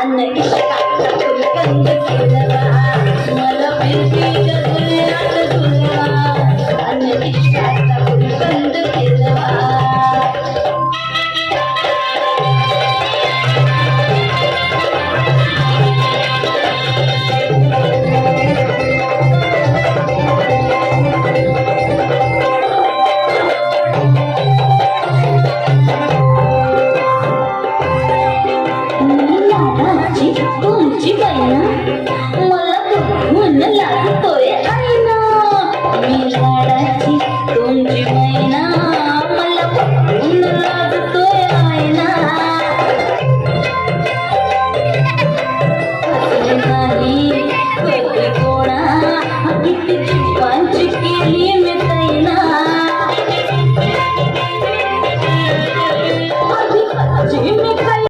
अन्न इष्टाचा फुलकंद केलवा मला फिरतीच्या दुनियात झुलवा अन्न इष्टाचा फुलकंद केलवा तुमची बहीण